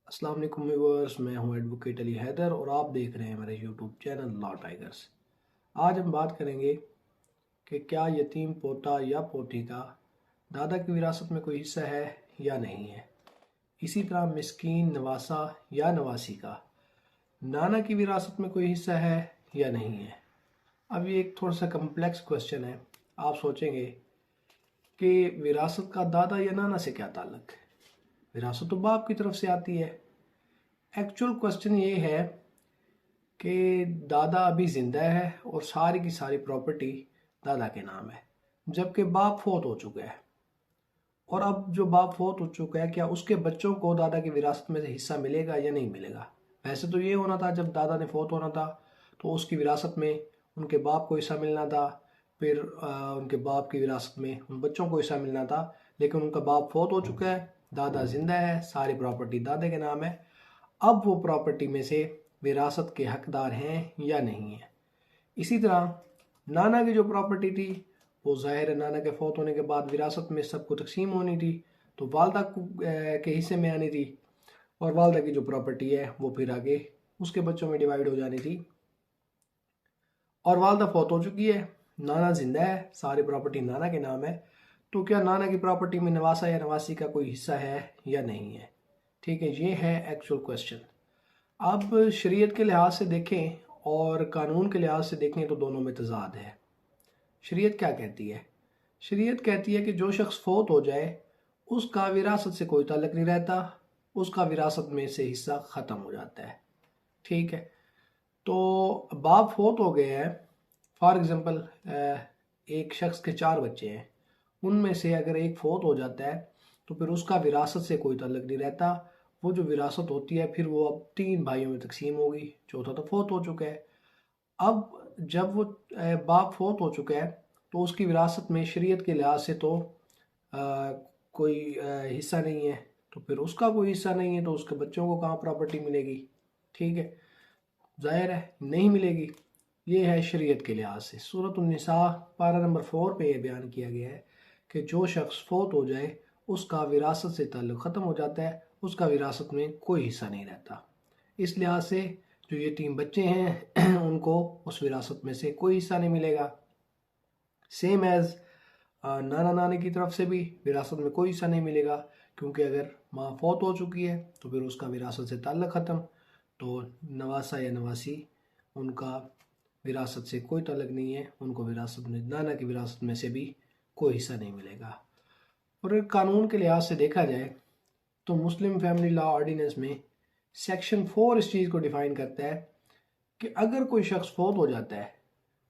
السلام علیکم ویورز، میں ہوں ایڈوکیٹ علی حیدر اور آپ دیکھ رہے ہیں میرے یوٹیوب چینل لا ٹائگرز۔ آج ہم بات کریں گے کہ کیا یتیم پوتا یا پوتی کا دادا کی وراثت میں کوئی حصہ ہے یا نہیں ہے۔ اسی طرح مسکین نواسا یا نواسی کا نانا کی وراثت میں کوئی حصہ ہے یا نہیں ہے۔ اب یہ ایک تھوڑا سا کمپلیکس کوشچن ہے۔ آپ سوچیں گے کہ وراثت کا دادا یا نانا سے کیا تعلق ہے، وراثت تو باپ کی طرف سے آتی ہے۔ ایکچول کوشچن یہ ہے کہ دادا ابھی زندہ ہے اور ساری کی ساری پراپرٹی دادا کے نام ہے، جبکہ باپ فوت ہو چکا ہے۔ اور اب جو باپ فوت ہو چکا ہے، کیا اس کے بچوں کو دادا کی وراثت میں سے حصہ ملے گا یا نہیں ملے گا؟ ویسے تو یہ ہونا تھا، جب دادا نے فوت ہونا تھا تو اس کی وراثت میں ان کے باپ کو حصہ ملنا تھا، پھر ان کے باپ کی وراثت میں ان بچوں کو حصہ ملنا تھا، لیکن ان کا باپ فوت ہو چکا ہے، دادا زندہ ہے، ساری پراپرٹی دادے کے نام ہے۔ اب وہ پراپرٹی میں سے وراثت کے حقدار ہیں یا نہیں ہیں۔ اسی طرح نانا کی جو پراپرٹی تھی، وہ ظاہر ہے نانا کے فوت ہونے کے بعد وراثت میں سب کو تقسیم ہونی تھی، تو والدہ کے حصے میں آنی تھی، اور والدہ کی جو پراپرٹی ہے وہ پھر آگے اس کے بچوں میں ڈیوائیڈ ہو جانی تھی۔ اور والدہ فوت ہو چکی ہے، نانا زندہ ہے، ساری پراپرٹی نانا کے نام ہے، تو کیا نانا کی پراپرٹی میں نواسا یا نواسی کا کوئی حصہ ہے یا نہیں ہے؟ ٹھیک ہے، یہ ہے ایکچول کوشچن۔ اب شریعت کے لحاظ سے دیکھیں اور قانون کے لحاظ سے دیکھیں تو دونوں میں تضاد ہے۔ شریعت کیا کہتی ہے؟ شریعت کہتی ہے کہ جو شخص فوت ہو جائے اس کا وراثت سے کوئی تعلق نہیں رہتا، اس کا وراثت میں سے حصہ ختم ہو جاتا ہے۔ ٹھیک ہے، تو باپ فوت ہو گئے ہیں، فار ایگزامپل ایک شخص کے 4 بچے ہیں، ان میں سے اگر ایک فوت ہو جاتا ہے تو پھر اس کا وراثت سے کوئی تعلق نہیں رہتا۔ وہ جو وراثت ہوتی ہے پھر وہ اب 3 بھائیوں میں تقسیم ہوگی، چوتھا تو فوت ہو چکا ہے۔ اب جب وہ باپ فوت ہو چکا ہے تو اس کی وراثت میں شریعت کے لحاظ سے تو کوئی حصہ نہیں ہے، تو پھر اس کا کوئی حصہ نہیں ہے تو اس کے بچوں کو کہاں پراپرٹی ملے گی؟ ٹھیک ہے، ظاہر ہے نہیں ملے گی۔ یہ ہے شریعت کے لحاظ سے۔ سورۃ النساء پارہ نمبر 4 پہ یہ بیان کیا گیا ہے کہ جو شخص فوت ہو جائے اس کا وراثت سے تعلق ختم ہو جاتا ہے، اس کا وراثت میں کوئی حصہ نہیں رہتا۔ اس لحاظ سے جو یہ 3 بچے ہیں ان کو اس وراثت میں سے کوئی حصہ نہیں ملے گا۔ سیم ایز نانا نانی کی طرف سے بھی وراثت میں کوئی حصہ نہیں ملے گا، کیونکہ اگر ماں فوت ہو چکی ہے تو پھر اس کا وراثت سے تعلق ختم، تو نواسا یا نواسی ان کا وراثت سے کوئی تعلق نہیں ہے، ان کو وراثت میں نانا کی وراثت میں سے بھی کوئی حصہ نہیں ملے گا۔ اور اگر قانون کے لحاظ سے دیکھا جائے تو مسلم فیملی لا آرڈیننس میں سیکشن 4 اس چیز کو ڈیفائن کرتا ہے کہ اگر کوئی شخص فوت ہو جاتا ہے،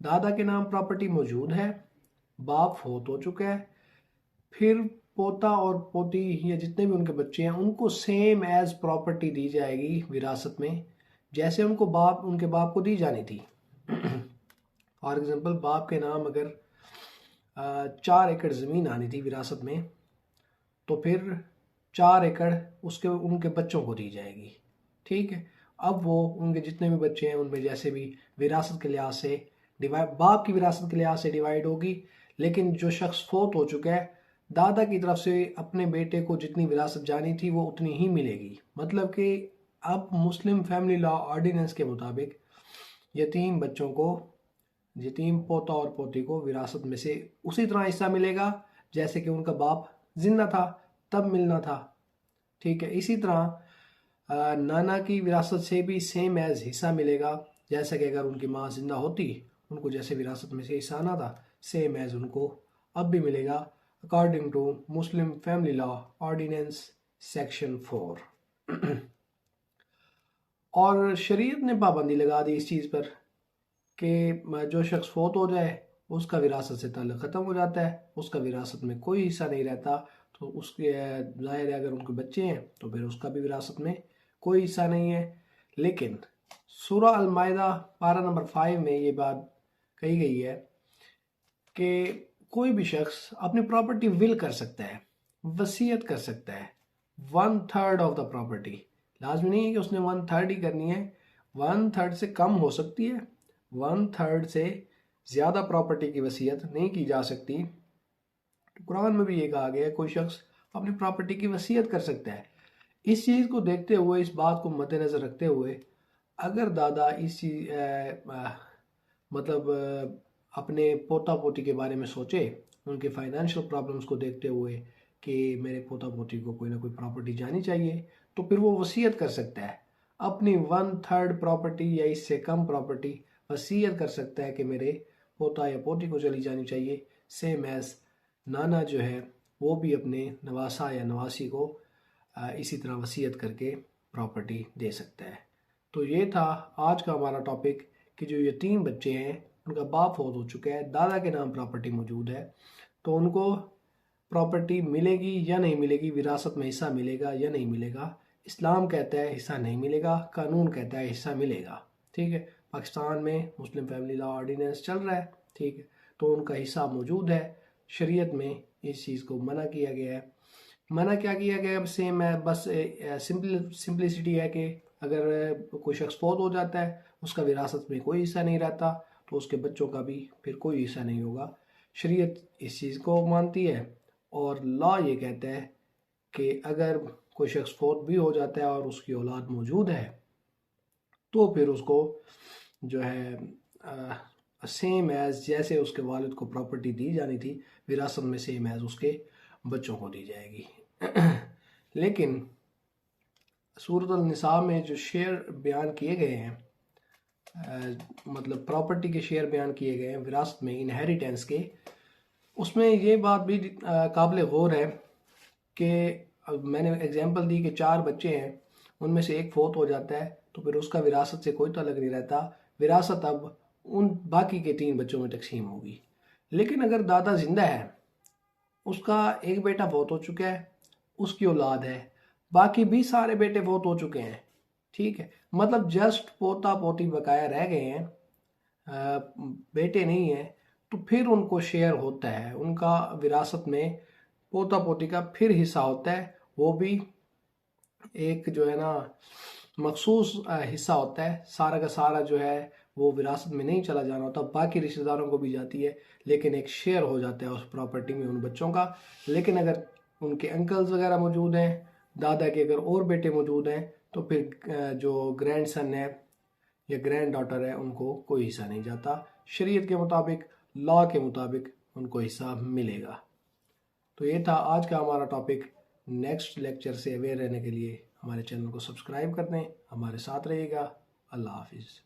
دادا کے نام پراپرٹی موجود ہے، باپ فوت ہو چکا ہے، پھر پوتا اور پوتی یا جتنے بھی ان کے بچے ہیں ان کو سیم ایز پراپرٹی دی جائے گی وراثت میں، جیسے ان کے باپ کو دی جانی تھی۔ فار ایگزامپل باپ کے نام اگر 4 ایکڑ زمین آنی تھی وراثت میں، تو پھر 4 ایکڑ ان کے بچوں کو دی جائے گی۔ ٹھیک ہے، اب وہ ان کے جتنے بھی بچے ہیں ان میں جیسے بھی وراثت کے لحاظ سے باپ کی وراثت کے لحاظ سے ڈیوائیڈ ہوگی، لیکن جو شخص فوت ہو چکا ہے دادا کی طرف سے اپنے بیٹے کو جتنی وراثت جانی تھی وہ اتنی ہی ملے گی۔ مطلب کہ اب مسلم فیملی لا آرڈیننس کے مطابق یتیم بچوں کو، یتیم پوتا اور پوتی کو وراثت میں سے اسی طرح حصہ ملے گا جیسے کہ ان کا باپ زندہ تھا تب ملنا تھا۔ ٹھیک ہے، اسی طرح نانا کی وراثت سے بھی سیم ایز حصہ ملے گا، جیسا کہ اگر ان کی ماں زندہ ہوتی ان کو جیسے وراثت میں سے حصہ آنا تھا سیم ایز ان کو اب بھی ملے گا، according to Muslim family law ordinance section 4۔ اور شریعت نے پابندی لگا دی اس چیز پر کہ جو شخص فوت ہو جائے اس کا وراثت سے تعلق ختم ہو جاتا ہے، اس کا وراثت میں کوئی حصہ نہیں رہتا، تو اس کے ظاہر ہے اگر ان کے بچے ہیں تو پھر اس کا بھی وراثت میں کوئی حصہ نہیں ہے۔ لیکن سورہ المائدہ پارہ نمبر 5 میں یہ بات کہی گئی ہے کہ کوئی بھی شخص اپنی پراپرٹی ول کر سکتا ہے، وصیت کر سکتا ہے 1/3 آف دا پراپرٹی۔ لازمی نہیں ہے کہ اس نے 1/3 ہی کرنی ہے، 1/3 سے کم ہو سکتی ہے، 1/3 سے زیادہ پراپرٹی کی وصیت نہیں کی جا سکتی۔ قرآن میں بھی یہ کہا گیا ہے کوئی شخص اپنی پراپرٹی کی وصیت کر سکتا ہے۔ اس چیز کو دیکھتے ہوئے، اس بات کو مد نظر رکھتے ہوئے، اگر دادا اس چیز مطلب اپنے پوتا پوتی کے بارے میں سوچے، ان کے فائنینشیل پرابلمس کو دیکھتے ہوئے کہ میرے پوتا پوتی کو کوئی نہ کوئی پراپرٹی جانی چاہیے، تو پھر وہ وصیت کر سکتا ہے اپنی 1/3 پراپرٹی یا اس سے کم پراپرٹی وصیت کر سکتا ہے کہ میرے پوتا یا پوتی کو چلی جانی چاہیے، سیم ایز نانا جو ہے وہ بھی اپنے نواسا یا نواسی کو اسی طرح وصیت کر کے پراپرٹی دے سکتا ہے۔ تو یہ تھا آج کا ہمارا ٹاپک کہ جو یتیم بچے ہیں ان کا باپ فوت ہو چکا ہے، دادا کے نام پراپرٹی موجود ہے، تو ان کو پراپرٹی ملے گی یا نہیں ملے گی، وراثت میں حصہ ملے گا یا نہیں ملے گا۔ اسلام کہتا ہے حصہ نہیں ملے گا، قانون کہتا ہے حصہ ملے گا، ٹھیک ہے۔ پاکستان میں مسلم فیملی لا آرڈیننس چل رہا ہے، ٹھیک ہے، تو ان کا حصہ موجود ہے۔ شریعت میں اس چیز کو منع کیا گیا ہے۔ منع کیا گیا ہے سیم ہے، بس سمپلسٹی ہے کہ اگر کوئی شخص فوت ہو جاتا ہے، اس کا وراثت میں کوئی حصہ نہیں رہتا، تو اس کے بچوں کا بھی پھر کوئی حصہ نہیں ہوگا۔ شریعت اس چیز کو مانتی ہے، اور لا یہ کہتا ہے کہ اگر کوئی شخص فوت بھی ہو جاتا ہے اور اس کی اولاد موجود ہے، تو پھر اس کو جو ہے سیم ایز جیسے اس کے والد کو پراپرٹی دی جانی تھی وراثت میں، سیم ایز اس کے بچوں کو دی جائے گی۔ لیکن سورۃ النساء میں جو شیئر بیان کیے گئے ہیں، مطلب پراپرٹی کے شیئر بیان کیے گئے ہیں وراثت میں، انہیریٹنس کے، اس میں یہ بات بھی قابل غور ہے کہ میں نے ایگزامپل دی کہ 4 بچے ہیں، ان میں سے ایک فوت ہو جاتا ہے تو پھر اس کا وراثت سے کوئی تعلق نہیں رہتا، وراثت اب ان باقی کے 3 بچوں میں تقسیم ہوگی۔ لیکن اگر دادا زندہ ہے، اس کا ایک بیٹا فوت ہو چکا ہے، اس کی اولاد ہے، باقی بھی سارے بیٹے فوت ہو چکے ہیں، ٹھیک ہے، مطلب جسٹ پوتا پوتی بقایا رہ گئے ہیں، بیٹے نہیں ہیں، تو پھر ان کو شیئر ہوتا ہے، ان کا وراثت میں پوتا پوتی کا پھر حصہ ہوتا ہے، وہ بھی ایک جو ہے نا مخصوص حصہ ہوتا ہے، سارا کا سارا جو ہے وہ وراثت میں نہیں چلا جانا ہوتا، باقی رشتہ داروں کو بھی جاتی ہے، لیکن ایک شیئر ہو جاتا ہے اس پراپرٹی میں ان بچوں کا۔ لیکن اگر ان کے انکلز وغیرہ موجود ہیں، دادا کے اگر اور بیٹے موجود ہیں، تو پھر جو گرینڈ سن ہے یا گرینڈ ڈاٹر ہے، ان کو کوئی حصہ نہیں جاتا۔ شریعت کے مطابق، لا کے مطابق ان کو حصہ ملے گا۔ تو یہ تھا آج کا ہمارا ٹاپک۔ نیکسٹ لیکچر سے اویئر رہنے کے لیے ہمارے چینل کو سبسکرائب کر دیں، ہمارے ساتھ رہیے گا۔ اللہ حافظ۔